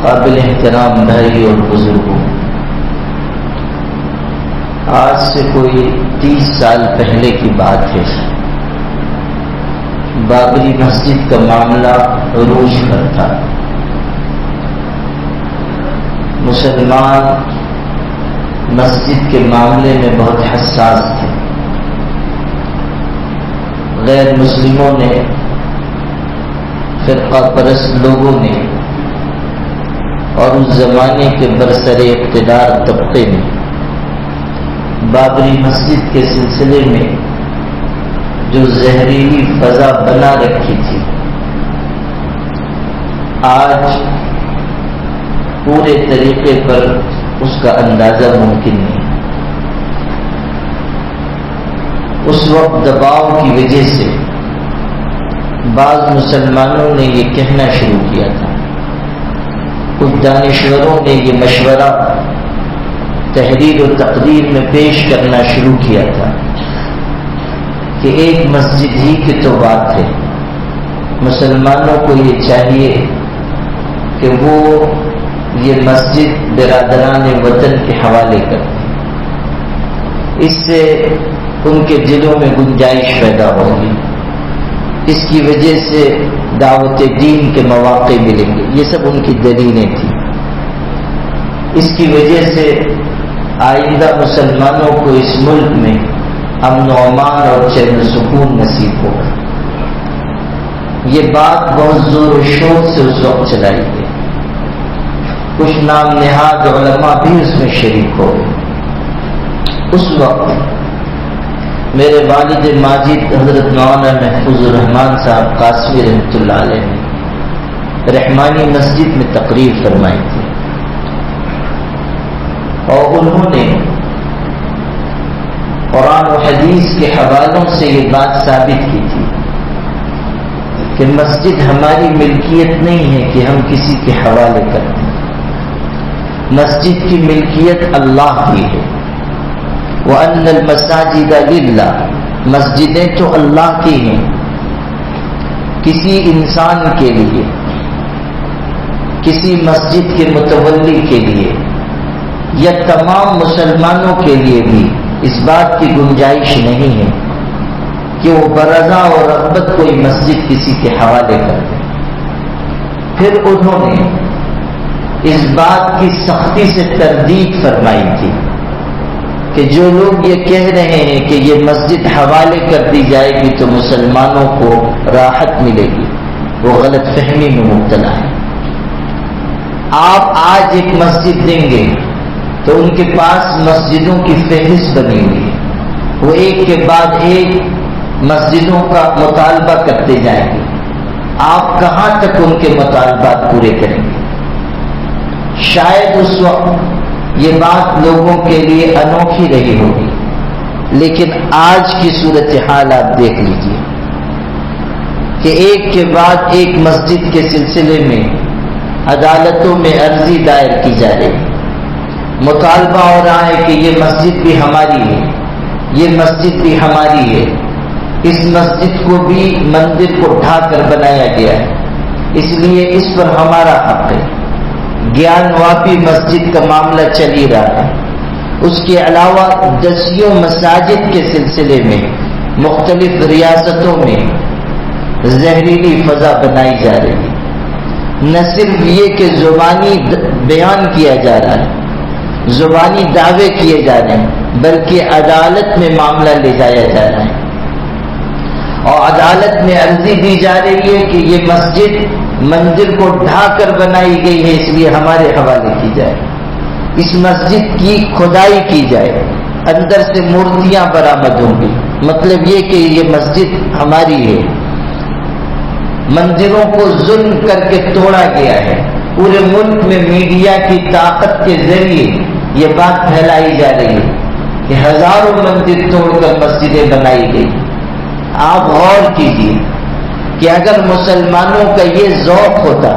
قابل احترام بھائی اور بزرگوں، آج سے کوئی 30 سال پہلے کی بات ہے۔ بابری مسجد کا معاملہ عروج پر تھا۔ مسلمان مسجد کے معاملے میں بہت حساس تھے۔ غیر مسلموں نے، فرقہ پرست لوگوں نے اور اس زمانے کے برسر اقتدار طبقے نے بابری مسجد کے سلسلے میں جو زہریلی فضا بنا رکھی تھی، آج پورے طریقے پر اس کا اندازہ ممکن نہیں۔ اس وقت دباؤ کی وجہ سے بعض مسلمانوں نے یہ کہنا شروع کیا تھا، کچھ دانشوروں نے یہ مشورہ تحریر و تقریر میں پیش کرنا شروع کیا تھا کہ ایک مسجد ہی کی تو بات ہے، مسلمانوں کو یہ چاہیے کہ وہ یہ مسجد برادران وطن کے حوالے کریں، اس سے ان کے دلوں میں گنجائش پیدا ہوگی، اس کی وجہ سے دعوت دین کے مواقع ملیں گے۔ یہ سب ان کی دلیلیں تھیں۔ اس کی وجہ سے آئندہ مسلمانوں کو اس ملک میں امن و امان اور چین و سکون نصیب ہوگا۔ یہ بات بہت زور و شور سے اس وقت چلائی گئی، کچھ نام نہاد علماء بھی اس میں شریک ہو گئے۔ اس وقت میرے والد ماجد حضرت مولانا محفوظ الرحمان صاحب قاسمی رحمۃ اللہ علیہ نے رحمانی مسجد میں تقریر فرمائی تھی، اور انہوں نے قرآن و حدیث کے حوالوں سے یہ بات ثابت کی تھی کہ مسجد ہماری ملکیت نہیں ہے کہ ہم کسی کے حوالے کرتے ہیں، مسجد کی ملکیت اللہ کی ہے۔ وَأَنَّ الْمَسَاجِدَ لِلَّهِ، مسجدیں تو اللہ کی ہیں، کسی انسان کے لیے، کسی مسجد کے متولی کے لیے یا تمام مسلمانوں کے لیے بھی اس بات کی گنجائش نہیں ہے کہ وہ برضا اور رغبت کوئی مسجد کسی کے حوالے کر دیں۔ پھر انہوں نے اس بات کی سختی سے تردید فرمائی تھی کہ جو لوگ یہ کہہ رہے ہیں کہ یہ مسجد حوالے کر دی جائے گی تو مسلمانوں کو راحت ملے گی، وہ غلط فہمی میں مبتلا ہے۔ آپ آج ایک مسجد دیں گے تو ان کے پاس مسجدوں کی فہرست بنی ہوئی ہے، وہ ایک کے بعد ایک مسجدوں کا مطالبہ کرتے جائیں گے، آپ کہاں تک ان کے مطالبات پورے کریں گے؟ شاید اس وقت یہ بات لوگوں کے لیے انوکھی رہی ہوگی، لیکن آج کی صورتحال آپ دیکھ لیجئے کہ ایک کے بعد ایک مسجد کے سلسلے میں عدالتوں میں عرضی دائر کی جا رہی، مطالبہ ہو رہا ہے کہ یہ مسجد بھی ہماری ہے، یہ مسجد بھی ہماری ہے، اس مسجد کو بھی مندر کو ڈھا کر بنایا گیا ہے، اس لیے اس پر ہمارا حق ہے۔ گیان واپی مسجد کا معاملہ چل ہی رہا ہے، اس کے علاوہ دسیوں مساجد کے سلسلے میں مختلف ریاستوں میں زہریلی فضا بنائی جا رہی ہے۔ نہ صرف یہ کہ زبانی بیان کیا جا رہا ہے، زبانی دعوے کیے جا رہے ہیں، بلکہ عدالت میں معاملہ لے جایا جا رہا ہے، اور عدالت میں عرضی دی جا رہی ہے کہ یہ مسجد مندر کو ڈھا کر بنائی گئی ہے، اس لیے ہمارے حوالے کی جائے، اس مسجد کی کھدائی کی جائے، اندر سے مورتیاں برآمد ہوں گی، مطلب یہ کہ یہ مسجد ہماری ہے۔ مندروں کو ظلم کر کے توڑا گیا ہے، پورے ملک میں میڈیا کی طاقت کے ذریعے یہ بات پھیلائی جا رہی ہے کہ ہزاروں مندر توڑ کر مسجدیں بنائی گئی۔ آپ غور کیجیے کہ اگر مسلمانوں کا یہ ذوق ہوتا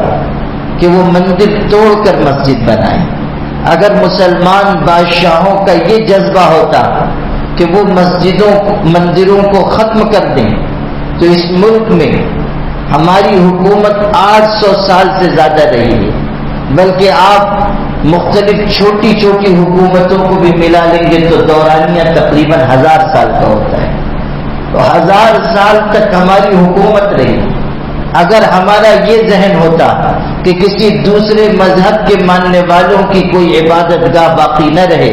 کہ وہ مندر توڑ کر مسجد بنائیں، اگر مسلمان بادشاہوں کا یہ جذبہ ہوتا کہ وہ مندروں کو ختم کر دیں، تو اس ملک میں ہماری حکومت 800 سال سے زیادہ رہی ہے، بلکہ آپ مختلف چھوٹی چھوٹی حکومتوں کو بھی ملا لیں گے تو دورانیہ تقریباً 1000 سال کا ہوتا ہے. تو 1000 سال تک ہماری حکومت رہی. اگر ہمارا یہ ذہن ہوتا کہ کسی دوسرے مذہب کے ماننے والوں کی کوئی عبادت گاہ باقی نہ رہے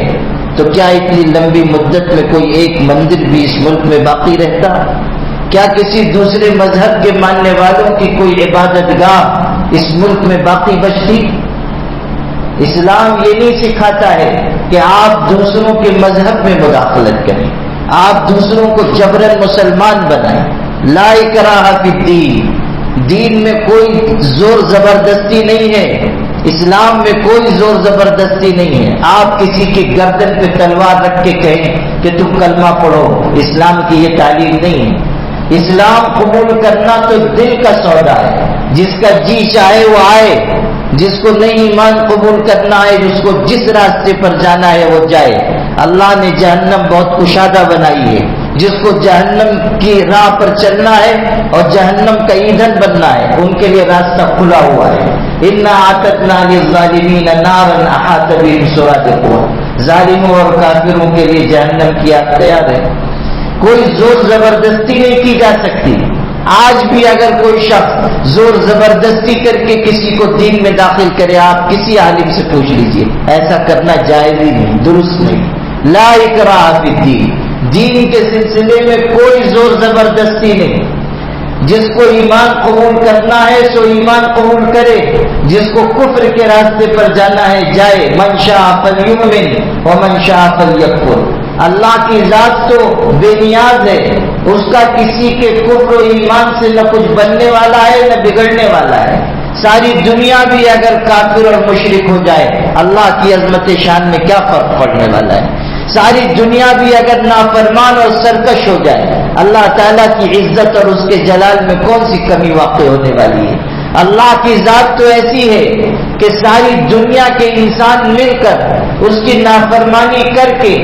تو کیا اتنی لمبی مدت میں کوئی ایک مندر بھی اس ملک میں باقی رہتا؟ کیا کسی دوسرے مذہب کے ماننے والوں کی کوئی عبادت گاہ اس ملک میں باقی بچتی؟ اسلام یہ نہیں سکھاتا ہے کہ آپ دوسروں کے مذہب میں مداخلت کریں، آپ دوسروں کو جبراً مسلمان بنائیں. لا اکراہ فی الدین، دین میں کوئی زور زبردستی نہیں ہے، اسلام میں کوئی زور زبردستی نہیں ہے. آپ کسی کی گردن پہ تلوار رکھ کے کہیں کہ تم کلمہ پڑھو، اسلام کی یہ تعلیم نہیں ہے. اسلام قبول کرنا تو دل کا سودا ہے، جس کا جی چاہے وہ آئے، جس کو نہیں ایمان قبول کرنا ہے، جس کو جس راستے پر جانا ہے وہ جائے. اللہ نے جہنم بہت کشادہ بنائی ہے، جس کو جہنم کی راہ پر چلنا ہے اور جہنم کا ایندھن بننا ہے ان کے لیے راستہ کھلا ہوا ہے. انا اعتدنا للظالمین نارا احاط بهم سرادقها، ظالموں اور کافروں کے لیے جہنم کی آگ تیار ہے. کوئی زور زبردستی نہیں کی جا سکتی. آج بھی اگر کوئی شخص زور زبردستی کر کے کسی کو دین میں داخل کرے، آپ کسی عالم سے پوچھ لیجئے، ایسا کرنا جائز ہی نہیں، درست نہیں. لا اکراہ فی الدین، دین کے سلسلے میں کوئی زور زبردستی نہیں. جس کو ایمان قبول کرنا ہے سو ایمان قبول کرے، جس کو کفر کے راستے پر جانا ہے جائے. من شاء فلیؤمن ومن شاء فلیکفر. اللہ کی ذات تو بے نیاز ہے، اس کا کسی کے کفر و ایمان سے نہ کچھ بننے والا ہے نہ بگڑنے والا ہے. ساری دنیا بھی اگر کافر اور مشرک ہو جائے، اللہ کی عظمت شان میں کیا فرق پڑنے والا ہے؟ ساری دنیا بھی اگر نافرمان اور سرکش ہو جائے، اللہ تعالیٰ کی عزت اور اس کے جلال میں کون سی کمی واقع ہونے والی ہے؟ اللہ کی ذات تو ایسی ہے کہ ساری دنیا کے انسان مل کر اس کی نافرمانی کر کے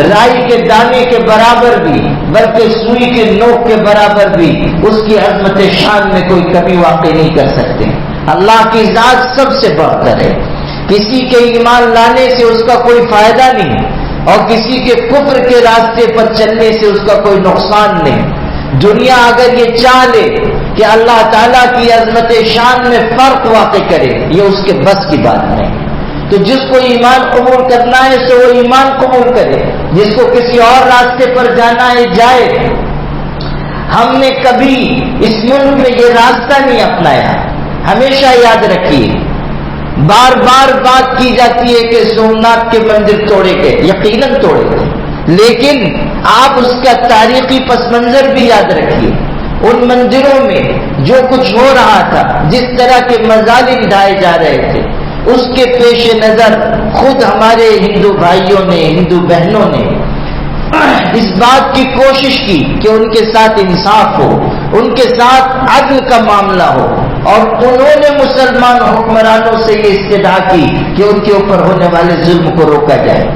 رائی کے دانے کے برابر بھی بلکہ سوئی کے نوک کے برابر بھی اس کی عظمت شان میں کوئی کمی واقع نہیں کر سکتے. اللہ کی ذات سب سے بڑھ کر ہے. کسی کے ایمان لانے سے اس کا کوئی فائدہ نہیں اور کسی کے کفر کے راستے پر چلنے سے اس کا کوئی نقصان نہیں. دنیا اگر یہ چاہ لے کہ اللہ تعالیٰ کی عظمت شان میں فرق واقع کرے، یہ اس کے بس کی بات نہیں. تو جس کو ایمان قبول کرنا ہے سو وہ ایمان قبول کرے، جس کو کسی اور راستے پر جانا ہے جائے. ہم نے کبھی اس ملک میں یہ راستہ نہیں اپنایا. ہمیشہ یاد رکھیے، بار بار بات کی جاتی ہے کہ سومناتھ کے مندر توڑے گئے، یقیناً توڑے گئے، لیکن آپ اس کا تاریخی پس منظر بھی یاد رکھیے. ان مندروں میں جو کچھ ہو رہا تھا، جس طرح کے مظالم ڈھائے جا رہے تھے، اس کے پیش نظر خود ہمارے ہندو بھائیوں نے، ہندو بہنوں نے اس بات کی کوشش کی کہ ان کے ساتھ انصاف ہو، ان کے ساتھ عدل کا معاملہ ہو، اور انہوں نے مسلمان حکمرانوں سے یہ استدعا کی کہ ان کے اوپر ہونے والے ظلم کو روکا جائے.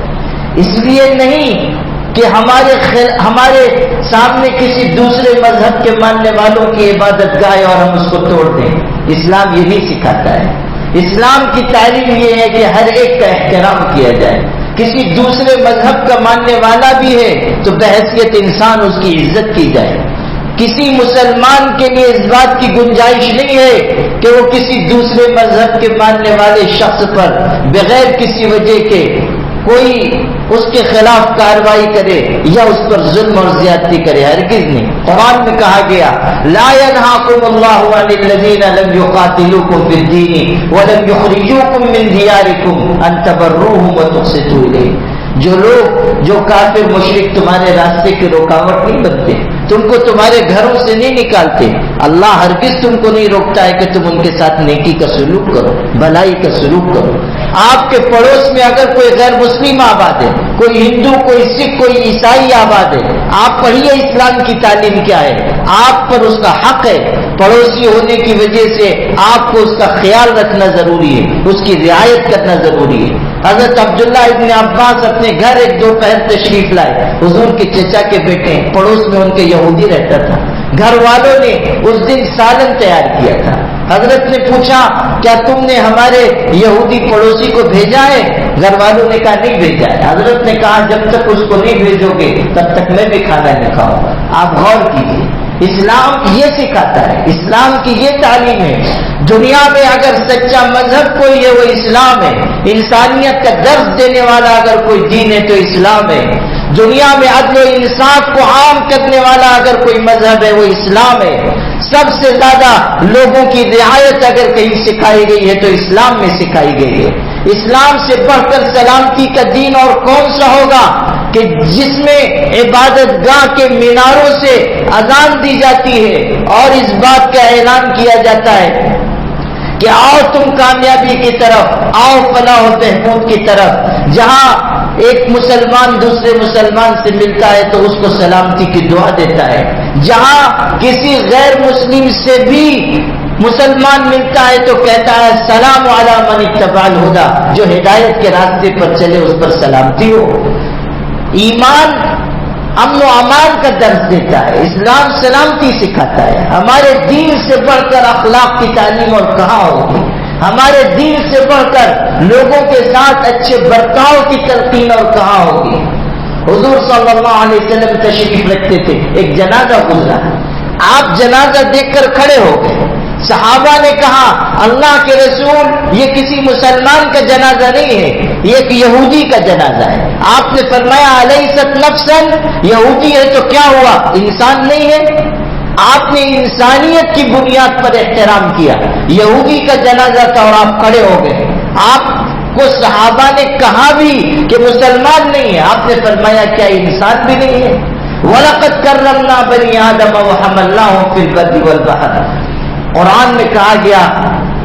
اس لیے نہیں کہ ہمارے سامنے کسی دوسرے مذہب کے ماننے والوں کی عبادت گاہ اور ہم اس کو توڑ دیں. اسلام یہ نہیں سکھاتا ہے. اسلام کی تعلیم یہ ہے کہ ہر ایک کا احترام کیا جائے. کسی دوسرے مذہب کا ماننے والا بھی ہے تو بحیثیت انسان اس کی عزت کی جائے. کسی مسلمان کے لیے اس بات کی گنجائش نہیں ہے کہ وہ کسی دوسرے مذہب کے ماننے والے شخص پر بغیر کسی وجہ کے کوئی اس کے خلاف کارروائی کرے یا اس پر ظلم اور زیادتی کرے. ہرگز نہیں. قرآن میں کہا گیا لا ينهاكم الله عن الذين لم يقاتلوكم في الدين ولم يخرجوكم من دياركم ان تبروهم وتقسطوا اليهم. جو لوگ، جو کافر مشرک تمہارے راستے کی رکاوٹ نہیں بنتے، تم کو تمہارے گھروں سے نہیں نکالتے، اللہ ہرگز تم کو نہیں روکتا ہے کہ تم ان کے ساتھ نیکی کا سلوک کرو، بھلائی کا سلوک کرو. آپ کے پڑوس میں اگر کوئی غیر مسلم آباد ہے، کوئی ہندو، کوئی سکھ، کوئی عیسائی آباد ہے، آپ پڑھیے اسلام کی تعلیم کیا ہے. آپ پر اس کا حق ہے. پڑوسی ہونے کی وجہ سے آپ کو اس کا خیال رکھنا ضروری ہے، اس کی رعایت کرنا ضروری ہے. حضرت عبداللہ ابن عباس اپنے گھر ایک دوپہر تشریف لائے. حضور کے چچا کے بیٹے، پڑوس میں ان کے یہودی رہتا تھا. گھر والوں نے اس دن سالن تیار کیا تھا. حضرت نے پوچھا کیا تم نے ہمارے یہودی پڑوسی کو بھیجا ہے؟ گھر والوں نے کہا نہیں بھیجا ہے۔ حضرت نے کہا جب تک اس کو نہیں بھیجو گے تب تک میں بھی کھانا نہیں کھاؤں گا۔ آپ غور کیجیے، اسلام یہ سکھاتا ہے، اسلام کی یہ تعلیم ہے۔ دنیا میں اگر سچا مذہب کوئی ہے وہ اسلام ہے۔ انسانیت کا درس دینے والا اگر کوئی دین ہے تو اسلام ہے۔ دنیا میں عدل و انصاف کو عام کرنے والا اگر کوئی مذہب ہے وہ اسلام ہے۔ سب سے زیادہ لوگوں کی رعایت اگر کہیں سکھائی گئی ہے تو اسلام میں سکھائی گئی ہے۔ اسلام سے بڑھ کر سلامتی کا دین اور کون سا ہوگا کہ جس میں عبادت گاہ کے میناروں سے اذان دی جاتی ہے اور اس بات کا اعلان کیا جاتا ہے کہ آؤ تم کامیابی کی طرف، آؤ فلاح و بہبود کی طرف۔ جہاں ایک مسلمان دوسرے مسلمان سے ملتا ہے تو اس کو سلامتی کی دعا دیتا ہے۔ جہاں کسی غیر مسلم سے بھی مسلمان ملتا ہے تو کہتا ہے سلام علی من اتبع الہدی، جو ہدایت کے راستے پر چلے اس پر سلامتی ہو۔ ایمان امن و امان کا درس دیتا ہے، اسلام سلامتی سکھاتا ہے۔ ہمارے دین سے بڑھ کر اخلاق کی تعلیم اور کہاں ہوگی؟ ہمارے دین سے بڑھ کر لوگوں کے ساتھ اچھے برتاؤ کی تلقین اور کہاں ہوگی؟ حضور صلی اللہ علیہ وسلم تشریف رکھتے تھے، ایک جنازہ گزرا، آپ جنازہ دیکھ کر کھڑے ہو گئے۔ صحابہ نے کہا اللہ کے رسول یہ کسی مسلمان کا جنازہ نہیں ہے، یہ ایک یہودی کا جنازہ ہے۔ آپ نے فرمایا الیست نفسا، یہودی ہے تو کیا ہوا، انسان نہیں ہے؟ آپ نے انسانیت کی بنیاد پر احترام کیا۔ یہودی کا جنازہ تھا اور آپ کھڑے ہو گئے۔ آپ کو صحابہ نے کہا بھی کہ مسلمان نہیں ہے، آپ نے فرمایا کیا انسان بھی نہیں ہے؟ وَلَقَدْ كَرَّمْنَا بَنِي آدَمَ وَحَمَلْنَاهُمْ فِي الْبَرِّ وَالْبَحْرِ، قرآن میں کہا گیا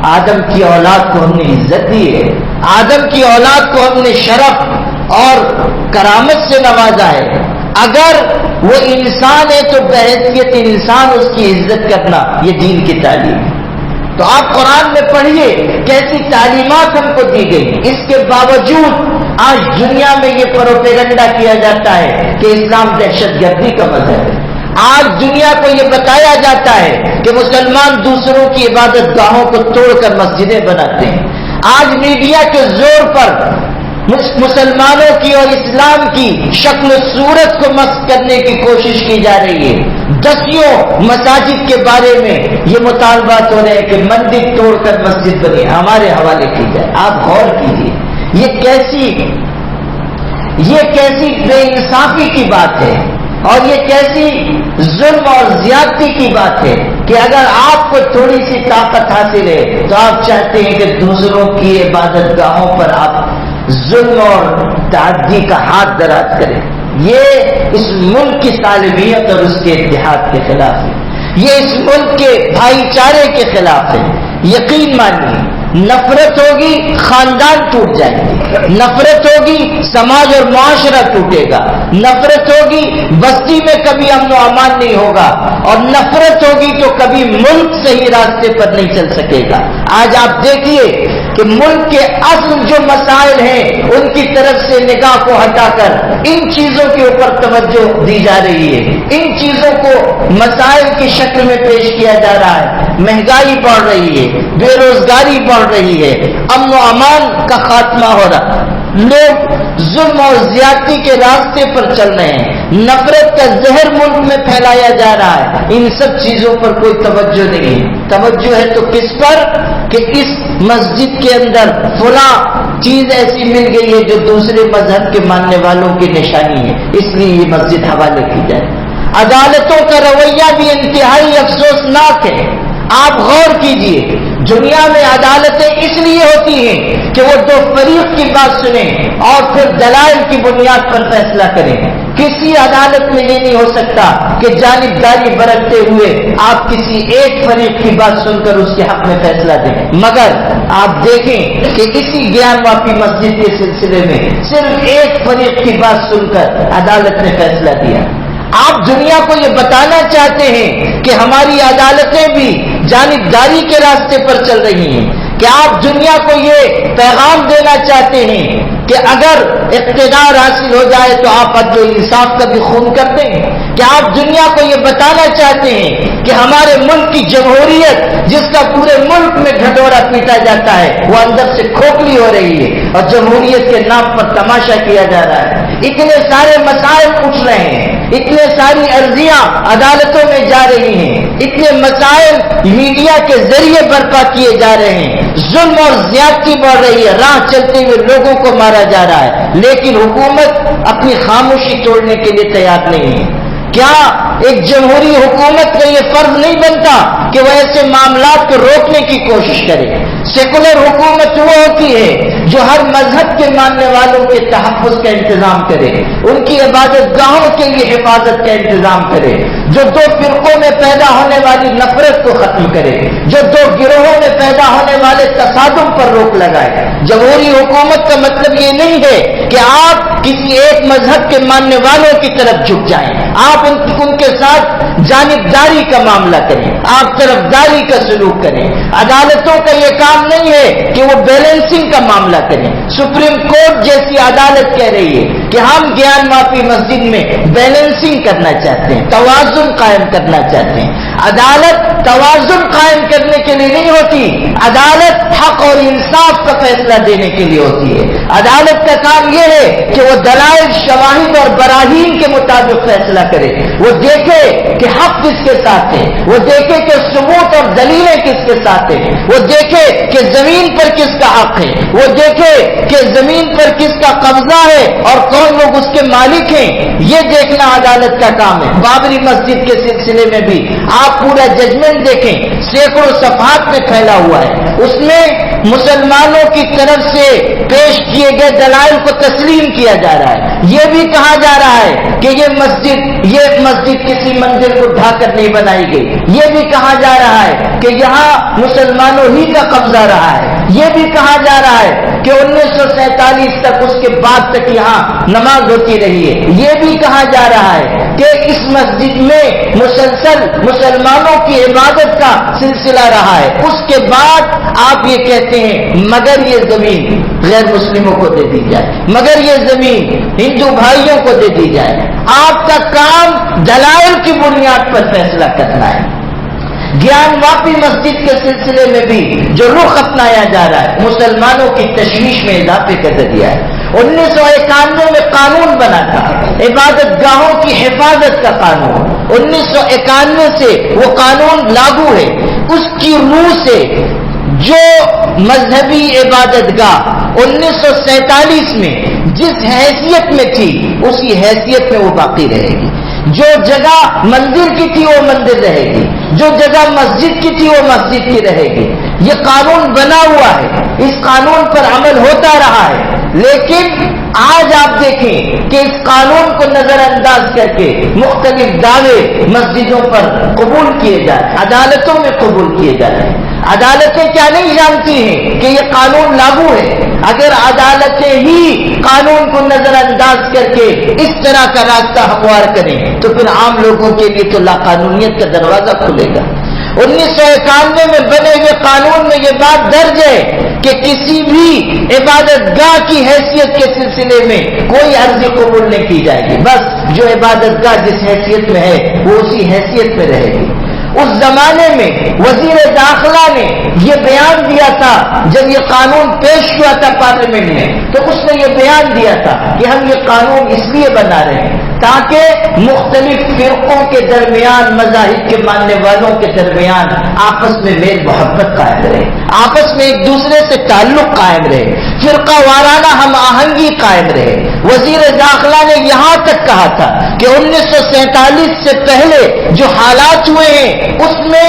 آدم کی اولاد کو ہم نے عزت دی ہے، آدم کی اولاد کو ہم نے شرف اور کرامت سے نوازا ہے۔ اگر وہ انسان ہے تو بحیثیت انسان اس کی عزت کرنا یہ دین کی تعلیم ہے۔ تو آپ قرآن میں پڑھیے کیسی تعلیمات ہم کو دی گئی، اس کے باوجود آج دنیا میں یہ پروپیگنڈا کیا جاتا ہے کہ اسلام دہشت گردی کا مذہب ہے۔ آج دنیا کو یہ بتایا جاتا ہے کہ مسلمان دوسروں کی عبادت گاہوں کو توڑ کر مسجدیں بناتے ہیں۔ آج میڈیا کے زور پر مسلمانوں کی اور اسلام کی شکل و صورت کو مسخ کرنے کی کوشش کی جا رہی ہے۔ دسیوں مساجد کے بارے میں یہ مطالبات ہو رہے ہیں کہ مندر توڑ کر مسجد بنے، ہمارے حوالے کی جائے۔ آپ غور کیجیے یہ کیسی بے انصافی کی بات ہے اور یہ کیسی ظلم اور زیادتی کی بات ہے کہ اگر آپ کو تھوڑی سی طاقت حاصل ہے تو آپ چاہتے ہیں کہ دوسروں کی عبادت گاہوں پر آپ ظلم اور تعدی کا ہاتھ دراز کریں۔ یہ اس ملک کی سالمیت اور اس کے اتحاد کے خلاف ہے، یہ اس ملک کے بھائی چارے کے خلاف ہے۔ یقین مانیے نفرت ہوگی خاندان ٹوٹ جائیں گے، نفرت ہوگی سماج اور معاشرہ ٹوٹے گا، نفرت ہوگی بستی میں کبھی امن و امان نہیں ہوگا، اور نفرت ہوگی تو کبھی ملک صحیح راستے پر نہیں چل سکے گا۔ آج آپ دیکھیے کہ ملک کے اصل جو مسائل ہیں ان کی طرف سے نگاہ کو ہٹا کر ان چیزوں کے اوپر توجہ دی جا رہی ہے، ان چیزوں کو مسائل کی شکل میں پیش کیا جا رہا ہے۔ مہنگائی بڑھ رہی ہے، بے روزگاری بڑھ رہی ہے، امن و امان کا خاتمہ ہو رہا، لوگ ظلم اور زیادتی کے راستے پر چل رہے ہیں، نفرت کا زہر ملک میں پھیلایا جا رہا ہے۔ ان سب چیزوں پر کوئی توجہ نہیں ہے۔ توجہ ہے تو کس پر کہ اس مسجد کے اندر فلاں چیز ایسی مل گئی ہے جو دوسرے مذہب کے ماننے والوں کی نشانی ہے، اس لیے یہ مسجد حوالے کی جائے۔ عدالتوں کا رویہ بھی انتہائی افسوسناک ہے۔ آپ غور کیجئے دنیا میں عدالتیں اس لیے ہوتی ہیں کہ وہ دو فریق کی بات سنیں اور پھر دلائل کی بنیاد پر فیصلہ کریں۔ کسی عدالت میں یہ نہیں ہو سکتا کہ جانبداری برتتے ہوئے آپ کسی ایک فریق کی بات سن کر اس کے حق میں فیصلہ دیں، مگر آپ دیکھیں کہ اسی گیان واپی مسجد کے سلسلے میں صرف ایک فریق کی بات سن کر عدالت نے فیصلہ دیا۔ آپ دنیا کو یہ بتانا چاہتے ہیں کہ ہماری عدالتیں بھی جانبداری کے راستے پر چل رہی ہیں، کہ آپ دنیا کو یہ پیغام دینا چاہتے ہیں کہ اگر اقتدار حاصل ہو جائے تو آپ عدل و انصاف کا بھی خون کر دیں؟ کہ آپ دنیا کو یہ بتانا چاہتے ہیں کہ ہمارے ملک کی جمہوریت جس کا پورے ملک میں ڈھڈورا پیٹا جاتا ہے وہ اندر سے کھوکھلی ہو رہی ہے اور جمہوریت کے نام پر تماشا کیا جا رہا ہے؟ اتنے سارے مسائل اٹھ رہے ہیں، اتنے ساری عرضیاں عدالتوں میں جا رہی ہیں، اتنے مسائل میڈیا کے ذریعے برپا کیے جا رہے ہیں، ظلم اور زیادتی بڑھ رہی ہے، راہ چلتے ہوئے لوگوں کو مارا جا رہا ہے، لیکن حکومت اپنی خاموشی توڑنے کے لیے تیار نہیں ہے۔ کیا ایک جمہوری حکومت کا یہ فرض نہیں بنتا کہ وہ ایسے معاملات کو روکنے کی کوشش کرے؟ سیکولر حکومت وہ ہوتی ہے جو ہر مذہب کے ماننے والوں کے تحفظ کا انتظام کرے، ان کی عبادت گاہوں کے لیے حفاظت کا انتظام کرے، جو دو فرقوں میں پیدا ہونے والی نفرت کو ختم کرے، جو دو گروہوں میں پیدا ہونے والے تصادم پر روک لگائے۔ جمہوری حکومت کا مطلب یہ نہیں ہے کہ آپ کسی ایک مذہب کے ماننے والوں کی طرف جھک جائیں، آپ ان کے ساتھ جانبداری کا معاملہ کریں، آپ طرفداری کا سلوک کریں۔ عدالتوں کا یہ کام نہیں ہے کہ وہ بیلنسنگ کا معاملہ کریں۔ سپریم کورٹ جیسی عدالت کہہ رہی ہے کہ ہم گیان مافی مسجد میں بیلنسنگ کرنا چاہتے ہیں، توازن قائم کرنا چاہتے ہیں۔ عدالت توازن قائم کرنے کے لیے نہیں ہوتی، عدالت حق اور انصاف کا فیصلہ دینے کے لیے ہوتی ہے۔ عدالت کا کام یہ ہے کہ وہ دلائل، شواہد اور براہین کے مطابق فیصلہ کرے، وہ دیکھے کہ حق کس کے ساتھ ہے، وہ دیکھے کہ ثبوت اور دلیلیں کس کے ساتھ ہیں، وہ دیکھے کہ زمین پر کس کا حق ہے، وہ دیکھے کہ زمین پر کس کا قبضہ ہے اور کون لوگ اس کے مالک ہیں۔ یہ دیکھنا عدالت کا کام ہے۔ بابری مسجد کے سلسلے میں بھی آپ پورا ججمنٹ دیکھیں، سینکڑوں صفحات میں پھیلا ہوا ہے، اس میں مسلمانوں کی طرف سے پیش کیے گئے دلائل کو تسلیم کیا جا رہا ہے۔ یہ بھی کہا جا رہا ہے کہ یہ مسجد کسی مندر کو ڈھا کر نہیں بنائی گئی، یہ بھی کہا جا رہا ہے کہ یہاں مسلمانوں ہی کا قبضہ رہا ہے، یہ بھی کہا جا رہا ہے کہ 1947 تک، اس کے بعد تک یہاں نماز ہوتی رہی ہے، یہ بھی کہا جا رہا ہے کہ اس مسجد میں مسلسل مسلمانوں کی عبادت کا سلسلہ رہا ہے۔ اس کے بعد آپ یہ کہتے ہیں مگر یہ زمین غیر مسلموں کو دے دی جائے، مگر یہ زمین ہندو بھائیوں کو دے دی جائے۔ آپ کا کام دلائل کی بنیاد پر فیصلہ کرنا ہے۔ گیان واپی مسجد کے سلسلے میں بھی جو رخ اپنایا جا رہا ہے مسلمانوں کی تشویش میں اضافے کا ذریعہ ہے۔ 1991 میں قانون بنا تھا عبادت گاہوں کی حفاظت کا قانون، 1991 سے وہ قانون لاگو ہے۔ اس کی روح سے جو مذہبی عبادت گاہ 1947 میں جس حیثیت میں تھی اسی حیثیت میں وہ باقی رہے گی، جو جگہ مندر کی تھی وہ مندر رہے گی، جو جگہ مسجد کی تھی وہ مسجد کی رہے گی۔ یہ قانون بنا ہوا ہے، اس قانون پر عمل ہوتا رہا ہے، لیکن آج آپ دیکھیں کہ اس قانون کو نظر انداز کر کے مختلف دعوے مسجدوں پر قبول کیے جائیں، عدالتوں میں قبول کیے جاتے ہیں۔ عدالتیں کیا نہیں جانتی ہیں کہ یہ قانون لاگو ہے؟ اگر عدالتیں ہی قانون کو نظر انداز کر کے اس طرح کا راستہ ہموار کریں تو پھر عام لوگوں کے لیے تو لاقانونیت کا دروازہ کھلے گا۔ 1991 میں بنے ہوئے قانون میں یہ بات درج ہے کہ کسی بھی عبادت گاہ کی حیثیت کے سلسلے میں کوئی عرضی قبول نہیں کی جائے گی، بس جو عبادت گاہ جس حیثیت میں ہے وہ اسی حیثیت میں رہے گی۔ اس زمانے میں وزیر داخلہ نے یہ بیان دیا تھا جب یہ قانون پیش ہوا تھا پارلیمنٹ میں، تو اس نے یہ بیان دیا تھا کہ ہم یہ قانون اس لیے بنا رہے ہیں تاکہ مختلف فرقوں کے درمیان، مذاہب کے ماننے والوں کے درمیان آپس میں میل محبت قائم رہے، آپس میں ایک دوسرے سے تعلق قائم رہے، فرقہ وارانہ ہم آہنگی قائم رہے۔ وزیر داخلہ نے یہاں تک کہا تھا کہ 1947 سے پہلے جو حالات ہوئے ہیں اس میں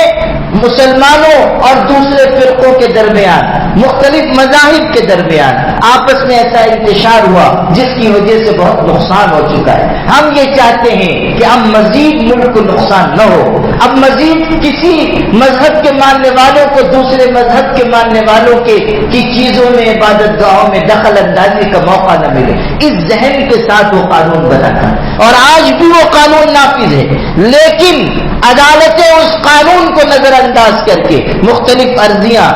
مسلمانوں اور دوسرے فرقوں کے درمیان، مختلف مذاہب کے درمیان آپس میں ایسا انتشار ہوا جس کی وجہ سے بہت نقصان ہو چکا ہے۔ ہم یہ چاہتے ہیں کہ اب مزید ملک کو نقصان نہ ہو، اب مزید کسی مذہب کے ماننے والوں کو دوسرے مذہب کے ماننے والوں کی چیزوں میں، عبادت گاہوں میں دخل اندازی کا موقع نہ ملے۔ اس ذہن کے ساتھ وہ قانون بنا تھا اور آج بھی وہ قانون نافذ ہے، لیکن عدالتیں اس قانون کو نظر انداز کر کے مختلف عرضیاں،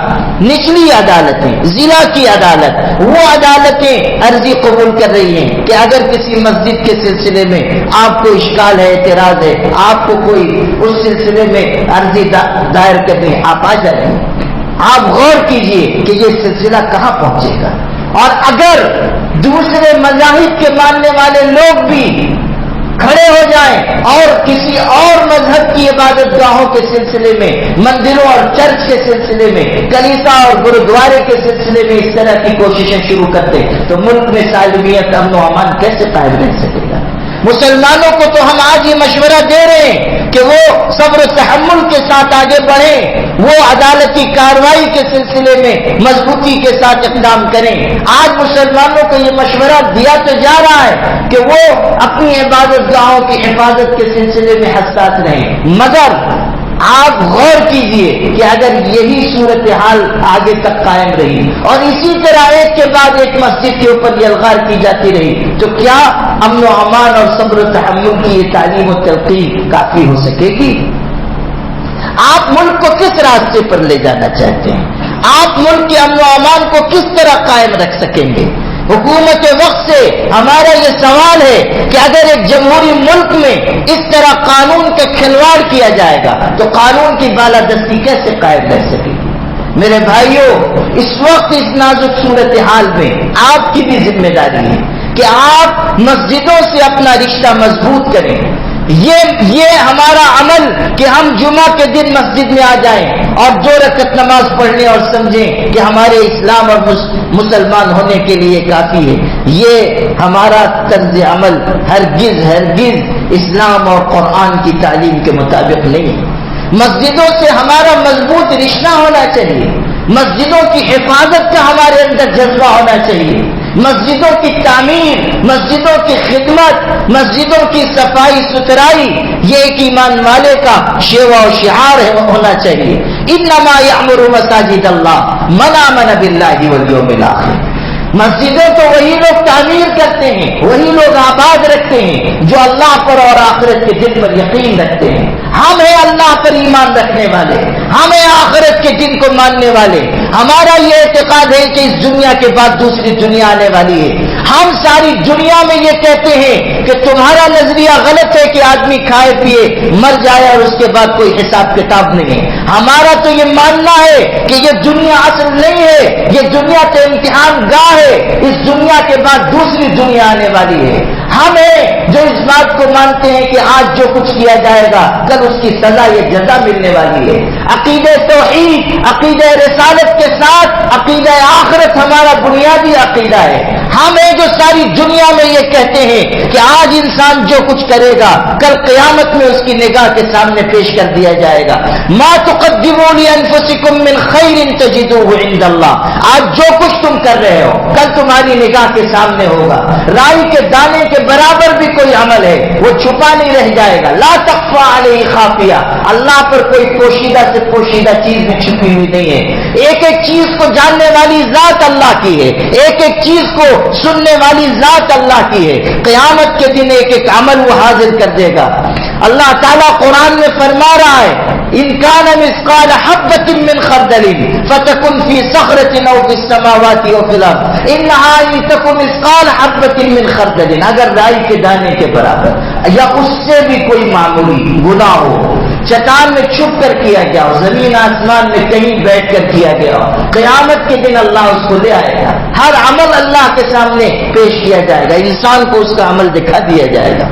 نچلی عدالتیں، ضلع کی عدالت، وہ عدالتیں عرضی قبول کر رہی ہیں کہ اگر کسی مسجد کے سلسلے میں آپ کو اشکال ہے، اعتراض ہے، آپ کو کوئی اس سلسلے میں عرضی دائر کرنی ہے، آپ آ جائیں، آپ غور کیجئے کہ یہ سلسلہ کہاں پہنچے گا۔ اور اگر دوسرے مذاہب کے ماننے والے لوگ بھی کھڑے ہو جائیں اور کسی اور مذہب کی عبادت گاہوں کے سلسلے میں، مندروں اور چرچ کے سلسلے میں، کلیسا اور گرودوارے کے سلسلے میں اس طرح کی کوششیں شروع کر دیں تو ملک میں سالمیت، امن و امان کیسے قائم رہ سکے گا؟ مسلمانوں کو تو ہم آج یہ مشورہ دے رہے ہیں کہ وہ صبر و تحمل کے ساتھ آگے بڑھیں، وہ عدالتی کارروائی کے سلسلے میں مضبوطی کے ساتھ اقدام کریں۔ آج مسلمانوں کو یہ مشورہ دیا تو جا رہا ہے کہ وہ اپنی عبادت گاہوں کی حفاظت کے سلسلے میں حساس رہیں، مگر آپ غور کیجئے کہ اگر یہی صورتحال آگے تک قائم رہی اور اسی طرح ایک کے بعد ایک مسجد کے اوپر یلغار کی جاتی رہی تو کیا امن و امان اور صبر و تحمل کی یہ تعلیم و تلقین کافی ہو سکے گی؟ آپ ملک کو کس راستے پر لے جانا چاہتے ہیں؟ آپ ملک کے امن و امان کو کس طرح قائم رکھ سکیں گے؟ حکومت وقت سے ہمارا یہ سوال ہے کہ اگر ایک جمہوری ملک میں اس طرح قانون کا کھلواڑ کیا جائے گا تو قانون کی بالادستی کیسے قائم رہ سکے گی؟ میرے بھائیوں، اس وقت اس نازک صورتحال میں آپ کی بھی ذمہ داری ہے کہ آپ مسجدوں سے اپنا رشتہ مضبوط کریں۔ یہ ہمارا عمل کہ ہم جمعہ کے دن مسجد میں آ جائیں اور 2 رکعت نماز پڑھنے اور سمجھیں کہ ہمارے اسلام اور مسلمان ہونے کے لیے کافی ہے، یہ ہمارا طرز عمل ہرگز اسلام اور قرآن کی تعلیم کے مطابق نہیں ہے۔ مسجدوں سے ہمارا مضبوط رشتہ ہونا چاہیے، مسجدوں کی حفاظت کا ہمارے اندر جذبہ ہونا چاہیے، مسجدوں کی تعمیر، مسجدوں کی خدمت، مسجدوں کی صفائی ستھرائی یہ ایک ایمان والے کا شیوا و شعار ہونا چاہیے۔ انما یعمر مساجد اللہ من آمن باللہ والیوم الآخر۔ مسجدیں تو وہی لوگ تعمیر کرتے ہیں، وہی لوگ آباد رکھتے ہیں جو اللہ پر اور آخرت کے دن پر یقین رکھتے ہیں۔ ہم ہیں اللہ پر ایمان رکھنے والے، ہم ہیں آخرت کے دن کو ماننے والے۔ ہمارا یہ اعتقاد ہے کہ اس دنیا کے بعد دوسری دنیا آنے والی ہے۔ ہم ساری دنیا میں یہ کہتے ہیں کہ تمہارا نظریہ غلط ہے کہ آدمی کھائے پیے مر جائے اور اس کے بعد کوئی حساب کتاب نہیں ہے۔ ہمارا تو یہ ماننا ہے کہ یہ دنیا اصل نہیں ہے، یہ دنیا تو امتحان گاہ ہے، اس دنیا کے بعد دوسری دنیا آنے والی ہے۔ ہم ہیں جو اس بات کو مانتے ہیں کہ آج جو کچھ کیا جائے گا کل اس کی سزا یہ جزا ملنے والی ہے۔ عقیدہ توحید، عقیدہ رسالت کے ساتھ عقیدہ آخرت ہمارا بنیادی عقیدہ ہے۔ ہم ہیں جو ساری دنیا میں یہ کہتے ہیں کہ آج انسان جو کچھ کرے گا کل قیامت میں اس کی نگاہ کے سامنے پیش کر دیا جائے گا۔ ما تقدموا لانفسکم من خیر تجدوه عند اللہ۔ آج جو کچھ تم کر رہے ہو کل تمہاری نگاہ کے سامنے ہوگا۔ رائی کے دانے کے برابر بھی کوئی عمل ہے وہ چھپا نہیں رہ جائے گا۔ لا تخفى علیہ خافیہ، اللہ پر کوئی پوشیدہ سے پوشیدہ چیز بھی چھپی ہوئی نہیں ہے۔ ایک ایک چیز کو جاننے والی ذات اللہ کی ہے، ایک ایک چیز کو سننے والی ذات اللہ کی ہے۔ قیامت کے دن ایک ایک عمل وہ حاضر کر دے گا۔ اللہ تعالیٰ قرآن میں فرما رہا ہے ان کان مثقال حبۃ من خردل فتکن فی صخرۃ او فی السماوات او فی الارض انها ان تکن مثقال حبۃ من خردل، اگر رائی کے دانے کے برابر یا اس سے بھی کوئی معمولی گناہ ہو، چٹان میں چھپ کر کیا گیا ہو، زمین آسمان میں کہیں بیٹھ کر کیا گیا ہو، قیامت کے دن اللہ اس کو لے آئے گا۔ ہر عمل اللہ کے سامنے پیش کیا جائے گا، انسان کو اس کا عمل دکھا دیا جائے گا۔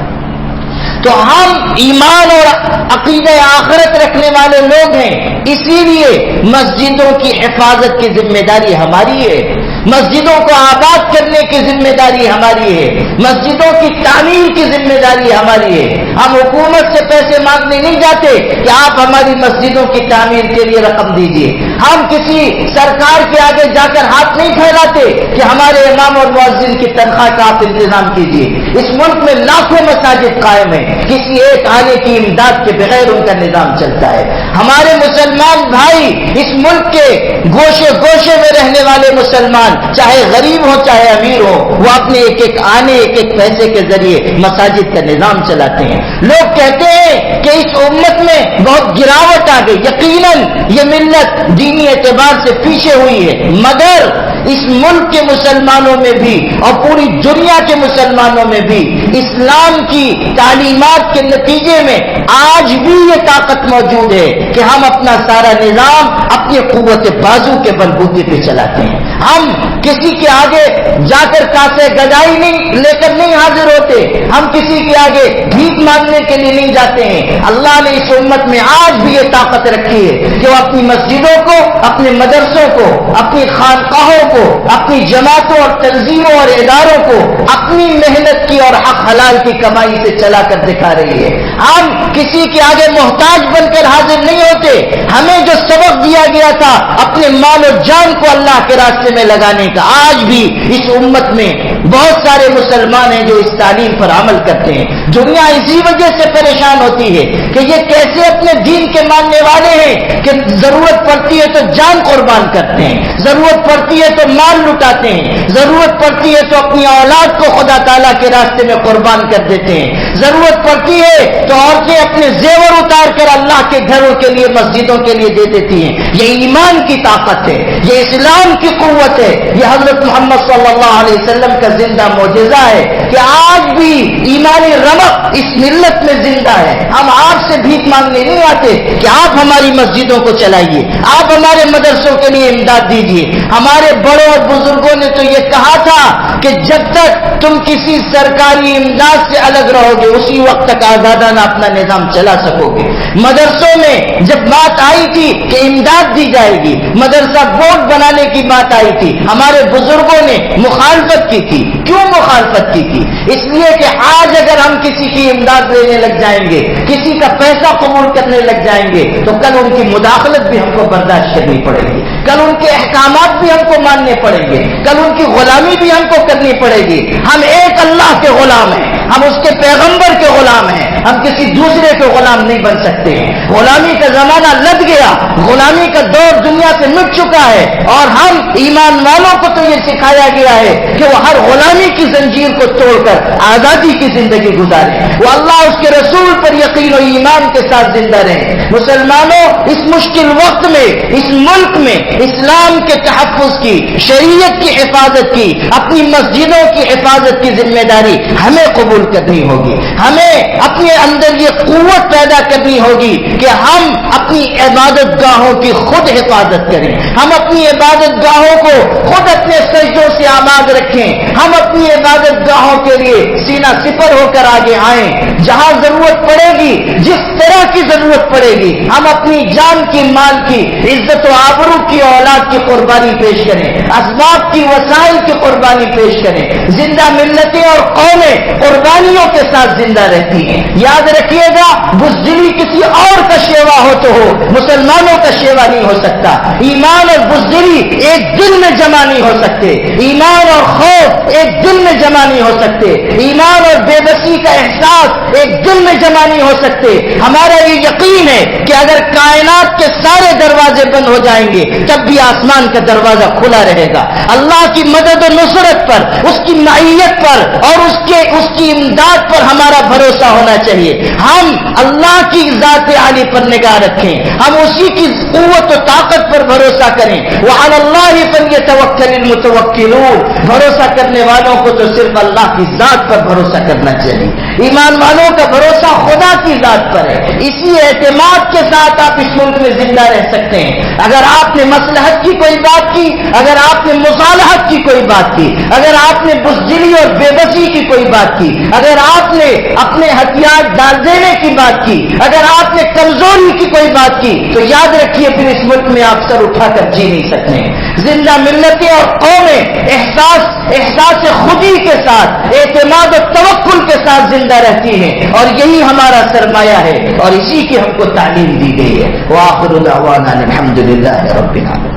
تو ہم ایمان اور عقیدہ آخرت رکھنے والے لوگ ہیں، اسی لیے مسجدوں کی حفاظت کی ذمہ داری ہماری ہے، مسجدوں کو آباد کرنے کی ذمہ داری ہماری ہے، مسجدوں کی تعمیر کی ذمہ داری ہماری ہے۔ ہم حکومت سے پیسے مانگنے نہیں جاتے کہ آپ ہماری مسجدوں کی تعمیر کے لیے رقم دیجیے، ہم کسی سرکار کے آگے جا کر ہاتھ نہیں پھیلاتے کہ ہمارے امام اور مؤذن کی تنخواہ کا آپ انتظام کیجیے. اس ملک میں لاکھوں مساجد قائم ہیں, کسی ایک آنے کی امداد کے بغیر ان کا نظام چلتا ہے. ہمارے مسلمان بھائی اس ملک کے گوشے گوشے میں رہنے والے مسلمان, چاہے غریب ہو چاہے امیر ہو, وہ اپنے ایک ایک آنے ایک ایک پیسے کے ذریعے مساجد کا نظام چلاتے ہیں. لوگ کہتے ہیں کہ اس امت میں بہت گراوٹ آ گئی. یقیناً یہ ملت دینی اعتبار سے پیچھے ہوئی ہے, مگر اس ملک کے مسلمانوں میں بھی اور پوری دنیا کے مسلمانوں میں بھی اسلام کی تعلیمات کے نتیجے میں آج بھی یہ طاقت موجود ہے کہ ہم اپنا سارا نظام اپنی قوت بازو کے بلبوتے پہ چلاتے ہیں. ہم کسی کے آگے جا کر کاسے گدائی نہیں لے کر نہیں حاضر ہوتے, ہم کسی کے آگے بھیک مانگنے کے لیے نہیں جاتے ہیں. اللہ نے اس امت میں آج بھی یہ طاقت رکھی ہے کہ وہ اپنی مسجدوں کو, اپنے مدرسوں کو, اپنی خانقاہوں کو, اپنی جماعتوں اور تنظیموں اور اداروں کو اپنی محنت کی اور حق حلال کی کمائی سے چلا کر دکھا رہی ہے. ہم کسی کے آگے محتاج بن کر حاضر نہیں ہوتے. ہمیں جو سبق دیا گیا تھا اپنے مال و جان کو اللہ کے راستے میں لگانے کا, آج بھی اس امت میں بہت سارے مسلمان ہیں جو اس تعلیم پر عمل کرتے ہیں. دنیا اسی وجہ سے پریشان ہوتی ہے کہ یہ کیسے اپنے دین کے ماننے والے ہیں کہ ضرورت پڑتی ہے تو جان قربان کرتے ہیں, ضرورت پڑتی ہے تو مال لٹاتے ہیں, ضرورت پڑتی ہے تو اپنی اولاد کو خدا تعالیٰ کے راستے میں قربان کر دیتے ہیں, ضرورت پڑتی ہے تو عورتیں اپنے زیور اتار کر اللہ کے گھروں کے لیے مسجدوں کے لیے دے دیتی ہیں. یہ ایمان کی طاقت ہے, یہ اسلام کی قوت ہے, یہ حضرت محمد صلی اللہ علیہ وسلم کا زندہ معجزہ ہے کہ آج بھی ایمانی رمق اس ملت میں زندہ ہے. ہم آپ سے بھیک مانگنے نہیں آتے کہ آپ ہماری مسجدوں کو چلائیے, آپ ہمارے مدرسوں کے لیے امداد دیجیے. ہمارے بڑوں اور بزرگوں نے تو یہ کہا تھا کہ جب تک تم کسی سرکاری امداد سے الگ رہو گے اسی وقت تک آزادانہ اپنا نظام چلا سکو گے. مدرسوں میں جب بات آئی تھی کہ امداد دی جائے گی, مدرسہ بورڈ بنانے کی بات آئی تھی, ہمارے بزرگوں نے مخالفت کی تھی. کیوں مخالفت کی تھی؟ اس لیے کہ آج اگر ہم کسی کی امداد لینے لگ جائیں گے, کسی کا پیسہ قبول کرنے لگ جائیں گے, تو کل ان کی مداخلت بھی ہم کو برداشت کرنی پڑے گی, کل ان کے احکامات بھی ہم کو ماننے پڑیں گے, کل ان کی غلامی بھی ہم کو کرنی پڑے گی. ہم ایک اللہ کے غلام ہیں, ہم اس کے پیغمبر کے غلام ہیں, ہم کسی دوسرے کے غلام نہیں بن سکتے ہیں. غلامی کا زمانہ لد گیا, غلامی کا دور دنیا سے مٹ چکا ہے, اور ہم ایمان والوں کو تو یہ سکھایا گیا ہے کہ وہ ہر غلامی کی زنجیر کو توڑ کر آزادی کی زندگی گزاریں, وہ اللہ اس کے رسول پر یقین و ایمان کے ساتھ زندہ رہیں. مسلمانوں, اس مشکل وقت میں اس ملک میں اسلام کے تحفظ کی, شریعت کی حفاظت کی, اپنی مسجدوں کی حفاظت کی ذمہ داری ہمیں قبول کرنی ہوگی. ہمیں اپنے اندر یہ قوت پیدا کرنی ہوگی کہ ہم اپنی عبادت گاہوں کی خود حفاظت کریں, ہم اپنی عبادت گاہوں کو خود اپنے سجدوں سے آباد رکھیں, ہم اپنی عبادت گاہوں کے لیے سینہ سپر ہو کر آگے آئیں. جہاں ضرورت پڑے گی, جس طرح کی ضرورت پڑے گی, ہم اپنی جان کی, مال کی, عزت و آبرو کی, اولاد کی قربانی پیش کریں, اسباب کی, وسائل کی قربانی پیش کریں. زندہ ملتیں اور قومیں قربانیوں کے ساتھ زندہ رہتی ہیں. یاد رکھیے گا, بزدلی کسی اور کا شیوا ہو تو ہو, مسلمانوں کا شیوا نہیں ہو سکتا. ایمان اور بزدلی ایک دل میں جمع نہیں ہو سکتے, ایمان اور خوف ایک دل میں جمع نہیں ہو سکتے, ایمان اور بے بسی کا احساس ایک دل میں جمع نہیں ہو سکتے. ہمارا یہ یقین ہے کہ اگر کائنات کے سارے دروازے بند ہو جائیں گے تب بھی آسمان کا دروازہ کھلا رہے گا. اللہ کی مدد و نصرت پر, اس کی معیت پر اور اس کی امداد پر ہمارا بھروسہ ہونا چاہیے. ہم اللہ کی ذات عالی پر نگاہ رکھیں, ہم اسی کی قوت و طاقت پر بھروسہ کریں. وعلی اللہ فلیتوکل المتوکلون, بھروسہ کرنے والوں کو تو صرف اللہ کی ذات پر بھروسہ کرنا چاہیے. ایمان والوں کا بھروسہ خدا کی ذات پر ہے. اسی اعتماد کے ساتھ آپ اس ملک میں زندہ رہ سکتے ہیں. اگر آپ نے مصلحت کی کوئی بات کی, اگر آپ نے مصالحت کی کوئی بات کی, اگر آپ نے بزدلی اور بے بسی کی کوئی بات کی, اگر آپ نے اپنے ہتھیار ڈال دینے کی بات کی, اگر آپ نے کمزوری کی کوئی بات کی, تو یاد رکھیے پھر اس ملک میں آپ سر اٹھا کر جی نہیں سکتے. زندہ ملتیں اور قومیں احساس خودی کے ساتھ, اعتماد و توکل کے ساتھ زندہ زندہ رہتی ہیں، اور یہی ہمارا سرمایہ ہے، اور اسی کی ہم کو تعلیم دی گئی ہے۔ وآخر دعوانا الحمدللہ رب العالمین۔